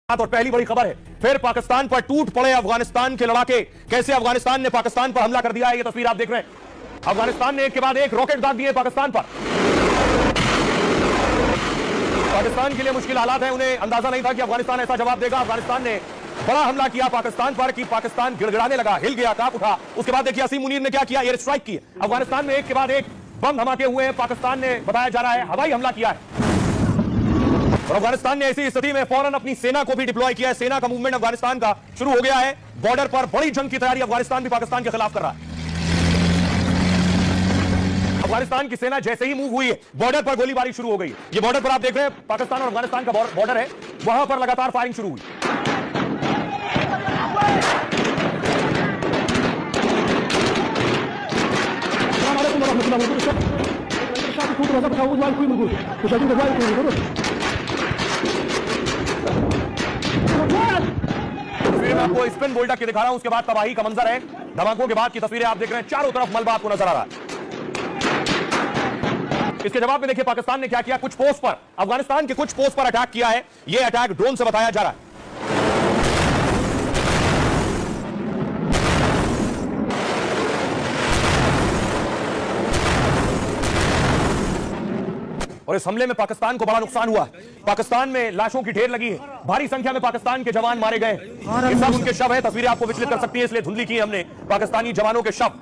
और पहली बड़ी खबर है, फिर पाकिस्तान पर टूट पड़े अफगानिस्तान के लड़ाके। कैसे अफगानिस्तान ने पाकिस्तान पर हमला कर दिया है, ये तस्वीर आप देख रहे हैं। अफगानिस्तान ने एक के बाद एक रॉकेट दाग दिए पाकिस्तान पर। पाकिस्तान के लिए मुश्किल हालात है, उन्हें अंदाजा नहीं था कि अफगानिस्तान ऐसा जवाब देगा। अफगानिस्तान ने बड़ा हमला किया पाकिस्तान पर कि पाकिस्तान गिड़गिड़ाने लगा, हिल गया, कांप उठा। उसके बाद देखिए असीम मुनीर ने क्या किया, एयर स्ट्राइक की। अफगानिस्तान में एक के बाद एक बम धमाके हुए हैं। पाकिस्तान ने बताया जा रहा है हवाई हमला किया है और अफगानिस्तान ने ऐसी स्थिति में फौरन अपनी सेना को भी डिप्लॉय किया है। सेना का मूवमेंट अफगानिस्तान का शुरू हो गया है। बॉर्डर पर बड़ी जंग की तैयारी अफगानिस्तान भी पाकिस्तान के खिलाफ कर रहा है। अफगानिस्तान की सेना जैसे ही मूव हुई है, बॉर्डर पर गोलीबारी शुरू हो गई। ये बॉर्डर पर आप देख रहे हैं, पाकिस्तान और अफगानिस्तान का बॉर्डर है, वहां पर लगातार फायरिंग शुरू हुई। तस्वीरें मैं आपको स्पिन बोल्डर के दिखा रहा हूं, उसके बाद तबाही का मंजर है। धमाकों के बाद की तस्वीरें आप देख रहे हैं, चारों तरफ मलबा आपको नजर आ रहा है। इसके जवाब में देखिए पाकिस्तान ने क्या किया, कुछ पोस्ट पर, अफगानिस्तान के कुछ पोस्ट पर अटैक किया है। यह अटैक ड्रोन से बताया जा रहा है। और इस हमले में पाकिस्तान को बड़ा नुकसान हुआ है। पाकिस्तान में लाशों की ढेर लगी है, भारी संख्या में पाकिस्तान के जवान मारे गए। ये सब उनके शव है। तस्वीरें आपको विचलित कर सकती है, इसलिए धुंधली की हमने पाकिस्तानी जवानों के शव।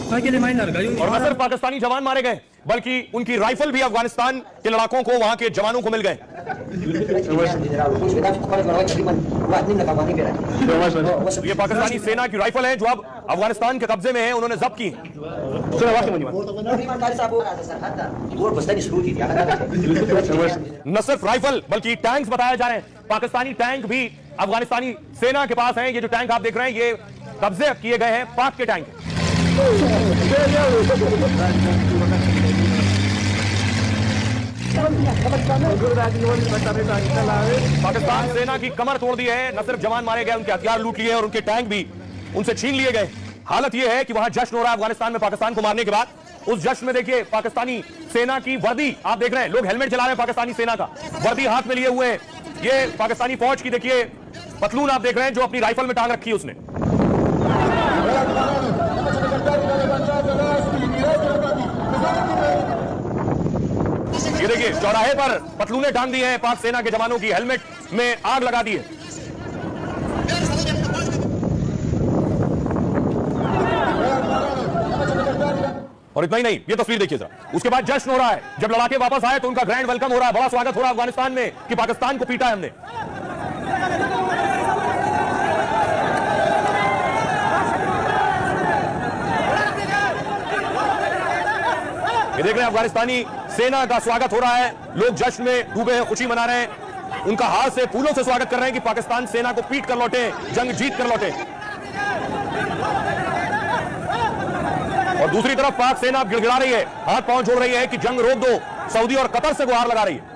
और न सिर्फ पाकिस्तानी जवान मारे गए, बल्कि उनकी राइफल भी अफगानिस्तान के लड़ाकों को, वहां के जवानों को मिल गए। ये पाकिस्तानी सेना की राइफल है जो अब अफगानिस्तान के कब्जे में है, उन्होंने जब्त की। न सिर्फ राइफल बल्कि टैंक्स बताया जा रहे हैं। पाकिस्तानी टैंक भी अफगानिस्तानी सेना के पास हैं। ये जो टैंक आप देख रहे हैं, ये कब्जे किए गए हैं, पाक के टैंक। पाकिस्तान सेना की कमर तोड़ दी है। न सिर्फ जवान मारे गए, उनके हथियार लूट लिए और उनके टैंक भी उनसे छीन लिए गए। हालत यह है कि वहां जश्न हो रहा है अफगानिस्तान में पाकिस्तान को मारने के बाद। उस जश्न में देखिए पाकिस्तानी सेना की वर्दी आप देख रहे हैं, लोग हेलमेट चला रहे हैं, पाकिस्तानी सेना का वर्दी हाथ में लिए हुए हैं। ये पाकिस्तानी फौज की देखिए पतलून आप देख रहे हैं, जो अपनी राइफल में टांग रखी है उसने। ये देखिए चौराहे पर पतलूने टांग दी हैं पाक सेना के जवानों की, हेलमेट में आग लगा दी है। और इतना ही नहीं, ये तस्वीर देखिए जरा, उसके बाद जश्न हो रहा है। जब लड़ाके वापस आए तो उनका ग्रैंड वेलकम हो रहा है, बड़ा स्वागत हो रहा है अफगानिस्तान में कि पाकिस्तान को पीटा है हमने। ये देख रहे हैं अफगानिस्तानी सेना का स्वागत हो रहा है, लोग जश्न में डूबे हैं, खुशी मना रहे हैं, उनका हाथ से फूलों से स्वागत कर रहे हैं कि पाकिस्तान सेना को पीट कर लौटे, जंग जीत कर लौटे। और दूसरी तरफ पाक सेना अब गिड़गिड़ा रही है, हाथ पांव जोड़ रही है कि जंग रोक दो, सऊदी और कतर से गुहार लगा रही है।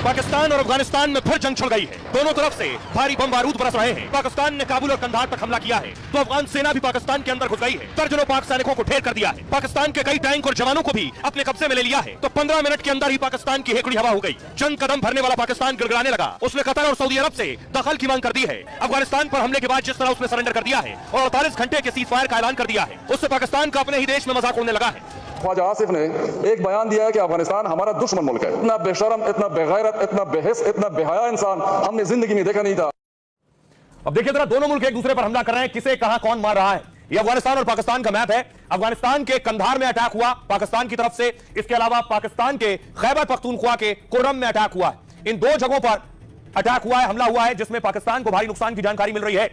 पाकिस्तान और अफगानिस्तान में फिर जंग छिड़ गई है। दोनों तरफ से भारी बम बारूद बरस रहे हैं। पाकिस्तान ने काबुल और कंधार पर हमला किया है तो अफगान सेना भी पाकिस्तान के अंदर घुस गई है। दर्जनों पाक सैनिकों को ढेर कर दिया है। पाकिस्तान के कई टैंक और जवानों को भी अपने कब्जे में ले लिया है। तो 15 मिनट के अंदर ही पाकिस्तान की हेकड़ी हवा हो गई। जंग कदम भरने वाला पाकिस्तान गिड़गिड़ाने लगा। उसने कतर और सऊदी अरब से दखल की मांग कर दी है। अफगानिस्तान पर हमले के बाद जिस तरह उसने सरेंडर कर दिया है और 48 घंटे के सीज फायर का ऐलान कर दिया है, उससे पाकिस्तान का अपने ही देश में मजाक उड़ने लगा है। ख्वाजा आसिफ ने एक बयान दिया है कि अफगानिस्तान हमारा दुश्मन मुल्क है। इतना बेशरम, इतना बेगैरत, इतना बेहिस, इतना बेहया इंसान हमने जिंदगी में देखा नहीं था। अब देखिए जरा, दोनों मुल्क एक दूसरे पर हमला कर रहे हैं, किसे कहां कौन मार रहा है। यह अफगानिस्तान और पाकिस्तान का मैप है। अफगानिस्तान के कंधार में अटैक हुआ पाकिस्तान की तरफ से, इसके अलावा पाकिस्तान के खैबर पख्तूनख्वा के कुर्रम में अटैक हुआ है। इन दो जगहों पर अटैक हुआ है, हमला हुआ है, जिसमें पाकिस्तान को भारी नुकसान की जानकारी मिल रही है।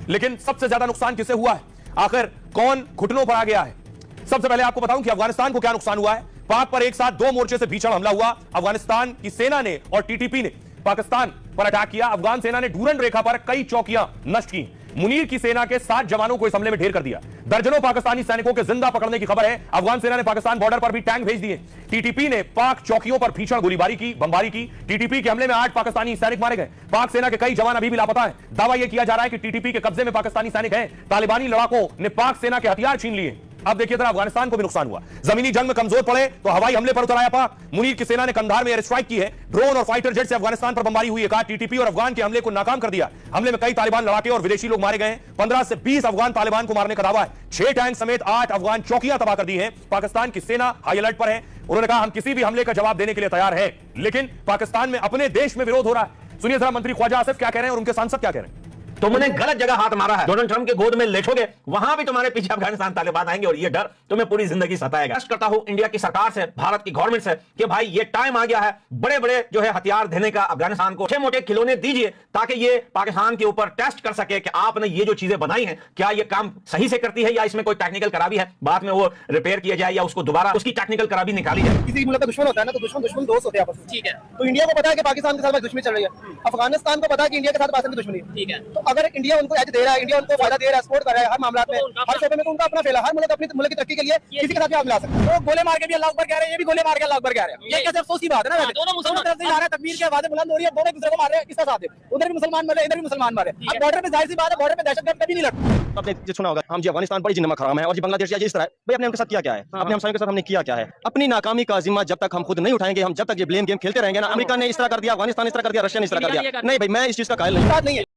लेकिन सबसे ज्यादा नुकसान किसे हुआ है, आखिर कौन घुटनों पर आ गया है? सबसे पहले आपको बताऊं कि अफगानिस्तान को क्या नुकसान हुआ है। पाक पर एक साथ दो मोर्चे से भीषण हमला हुआ। अफगानिस्तान की सेना ने और टीटीपी ने पाकिस्तान पर अटैक किया। अफगान सेना ने डूरन रेखा पर कई चौकियां नष्ट की। मुनीर की सेना के 7 जवानों को इस हमले में ढेर कर दिया। दर्जनों पाकिस्तानी सैनिकों के जिंदा पकड़ने की खबर है। अफगान सेना ने पाकिस्तान बॉर्डर पर भी टैंक भेज दिए। टीटीपी ने पाक चौकियों पर भीषण गोलीबारी की, बमबारी की। टीटीपी के हमले में 8 पाकिस्तानी सैनिक मारे गए। पाक सेना के कई जवान अभी भी लापता हैं। दावा यह किया जा रहा है कि टीटीपी के कब्जे में पाकिस्तानी सैनिक हैं। तालिबानी लड़ाकों ने पाक सेना के हथियार छीन लिए। अब देखिए जरा अफगानिस्तान को भी नुकसान हुआ, जमीनी जंग में कमजोर पड़े तो हवाई हमले पर उतर आया पाक। मुनीर की सेना ने कंधार में एयर स्ट्राइक की है, ड्रोन और फाइटर जेट से अफगानिस्तान पर बमबारी हुई है। कहा टीटीपी और अफगान के हमले को नाकाम कर दिया। हमले में कई तालिबान लड़ाके और विदेशी लोग मारे गए। 15 से 20 अफगान तालिबान को मारने का दावा है। 6 टैंक समेत 8 अफगान चौकियां तबाह कर दी हैं। पाकिस्तान की सेना हाई अलर्ट पर है। उन्होंने कहा हम किसी भी हमले का जवाब देने के लिए तैयार हैं, लेकिन पाकिस्तान में अपने देश में विरोध हो रहा है। सुनिए जरा मंत्री ख्वाजा आसिफ क्या कह रहे हैं और उनके सांसद क्या कह रहे हैं। तुमने गलत जगह हाथ मारा है। डोनाल्ड ट्रंप के गोद में लेटोगे, वहां भी तुम्हारे पीछे अफगानिस्तान तालिबान आएंगे और ये डर तुम्हें पूरी जिंदगी सताएगा। करता हूं इंडिया की सरकार से, भारत की गवर्नमेंट से कि भाई ये टाइम आ गया है बड़े बड़े जो है हथियार देने का अफगानिस्तान को। छोटे मोटे खिलौने दीजिए ताकि ये पाकिस्तान के ऊपर टेस्ट कर सके कि आपने ये जो चीजें बनाई हैं क्या ये काम सही से करती है या इसमें कोई टेक्निकल खराबी है, बाद में वो रिपेयर किया जाए या उसको दोबारा उसकी टेक्निकल खराबी निकाली जाए। किसी मुल्क का दुश्मन होता है ना, तो दुश्मन दोस्त होते हैं आपस में। ठीक है, तो इंडिया को पता है कि पाकिस्तान के साथ दुश्मनी चल रही है, अफगानिस्तान को पता है कि इंडिया के साथ पाकिस्तान की दुश्मनी है। ठीक है, तो अगर इंडिया उनको दे रहा है, इंडिया उनको फायदा दे रहा है, सपोर्ट कर रहा है हर मामला में, हर शोबे में, तो उनका अपना फेला। हर मुल्क अपनी मुल्क की तरक्की के लिए किसी के साथ भी आप मिला सकते हैं। तो गोले मार के भी अल्लाह अकबर कह रहे हैं, ये भी गोले मार के अल्लाह अकबर कह रहे हैं। ये कैसे अफसोस की बात है ना। दोनों मुसलमान तरफ से जा रहे हैं, तकबीर की आवाजें बुलंद हो रही है, दोनों एक दूसरे को मार रहे हैं। किसका साथ दे? उधर भी मुसलमान मर रहे हैं, इधर भी मुसलमान मर रहे हैं। अब बॉर्डर पे जाहिर सी बात है, बॉर्डर पे दहशतगर्द कभी नहीं लड़ते। आपने जो सुना होगा हम जी अफगानिस्तान बड़ी जिन्नमा खराम है और जी बांग्लादेश इस तरह है। भाई हमने उनके साथ किया क्या है? अपने हमसायों के साथ हमने किया क्या है? अपनी नाकामी का जिम्मा जब तक हम खुद नहीं उठाएंगे, हम जब तक ये ब्लेम गेम खेलते रहेंगे ना, अमेरिका ने इस तरह कर दिया, अफगानिस्तान इस तरह कर दिया, रशिया ने इस तरह कर दिया, नहीं भाई मैं इस चीज का कायल नहीं है।